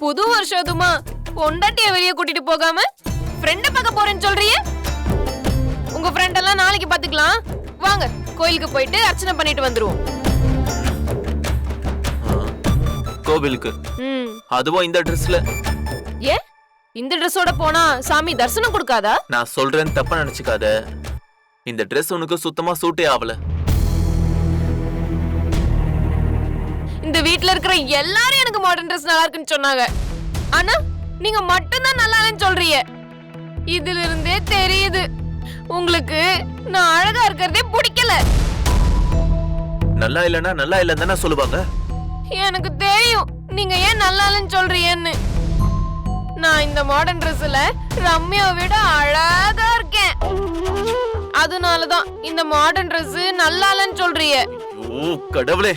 புது வருஷம் அதுமா பொண்டாட்டிய வெளியே கூட்டிட்டு போகாம ஃப்ரெண்ட பார்க்க போறேன்னு சொல்றியே? உங்க ஃப்ரெண்ட் எல்லாம் நாளைக்கு பாத்துக்கலாம். வாங்க கோயிலுக்கு போயிட்டு அர்ச்சனை பண்ணிட்டு வந்துருவோம். கோவிலுக்கு? அதுவும் இந்த ட்ரெஸ்ல? ஏ இந்த ட்ரெஸ்ஸோட போனா சாமி தரிசனம் கொடுக்காதா? நான் சொல்றேன்னு தப்பா நினைச்சுக்காத. இந்த ட்ரெஸ் உனக்கு சுத்தமா சூட்டே ஆகல. இந்த வீட்ல இருக்கிற எல்லாரும் எனக்கு மாடர்ன் ட்ரெஸ் நல்லா இருக்குன்னு சொன்னாங்க. ஆனா நீங்க மட்டும் தான் நல்லா இல்லைன்னு சொல்றீங்க. இதுல இருந்தே தெரியுது உங்களுக்கு நான் அழகா இருக்கிறதே பிடிக்கல. நல்லா இல்லன்னா நல்லா இல்லன்னு தானே சொல்லுவாங்க. எனக்கு தெரியும் நீங்க ஏன் நல்லா இல்லைன்னு சொல்றீங்கன்னு. நான் இந்த மாடர்ன் ட்ரெஸ்ல ரம்யாவை விட அழகா இருக்கேன். அதனாலதான் இந்த மாடர்ன் ட்ரெஸ் நல்லா இல்லைன்னு சொல்றீங்க. ஓ கடவுளே,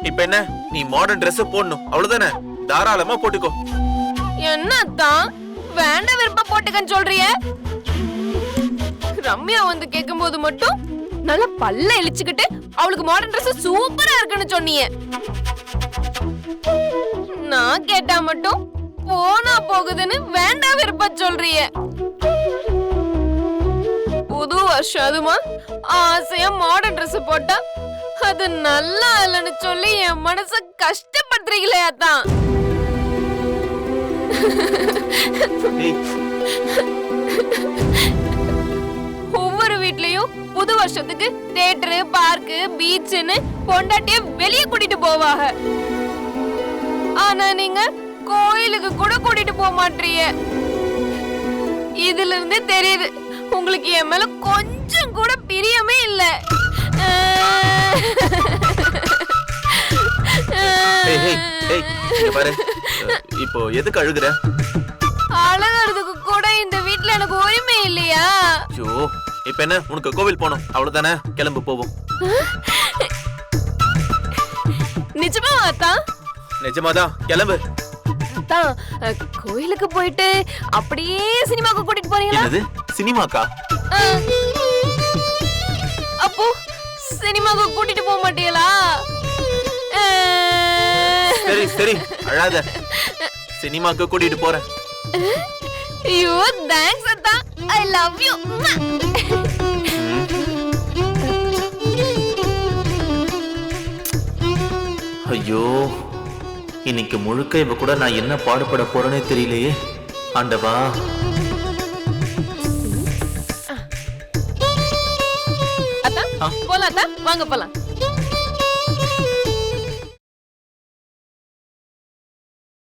இப்ப என்ன நீ மாடர்ன் ட்ரெஸ் போடணும் அவ்வளவுதானே? தாராளமா போட்டுக்கோ. என்னத்தான் வேண்டாம் விருப்பம் போட்டுக்கன்னு சொல்றீங்க? ரம்யா வந்து கேட்கும்போது மட்டும் நல்லா பல்ல இழிச்சுக்கிட்டு அவளுக்கு மாடர்ன் ட்ரெஸ் சூப்பரா இருக்குன்னு சொன்னீங்க. நான் கேட்டா மட்டும் போனா போகுதுன்னு வேண்டாம் விருப்பம் சொல்றீங்க. புது வருஷம் அதுமா ஆசையா மாடர்ன் ட்ரெஸ் போட்டா அது நல்லா இல்லைன்னு சொல்லி என் மனச கஷ்டப்படுறீங்களே அதான். ஒவ்வொரு வீட்லயும் புது வருஷத்துக்கு தியேட்டரு, பார்க்கு, பீச்னு பொண்டாட்டிய வெளியே கூட்டிட்டு போவாங்க. ஆனா நீங்க கோயிலுக்கு கூட கூட்டிட்டு போக மாட்டீங்க. இதுல இருந்து தெரியுது உங்களுக்கு என் மேல கொஞ்சம் கூட பிரியமே இல்ல. இப்போ எதுக்கு அழுகுற? அழகிறதுக்கு கூட இந்த வீட்ல எனக்கு உரிமை இல்லையா? ஐயோ, இப்ப என்ன உனக்கு கோவில் போணும் அவ்வளவுதானே? கிளம்பு போவோம். நிஜமா அத்தா? நிஜமாதான், கிளம்பு. அத்தா, கோயிலுக்கு போயிட்டு அப்படியே சினிமாக்கு கூட்டிட்டு போறீங்களா? என்னது சினிமாக்கா? அப்போ சினிமாக்கு கூட்டிட்டு போக மாட்டீங்களா? சரி சரி அழாத, சினிமாக்கு கூட்டிட்டு போறேன். ஐயோ தேங்க்ஸ் அத்தா, ஐ லவ் யூ. ஐயோ, இன்னைக்கு முழுக்க இவ கூட நான் என்ன பாடுபட போறேனே தெரியலையே. ஆண்டவா. அத்தா போலாம் அத்தா, வாங்க போலாம்.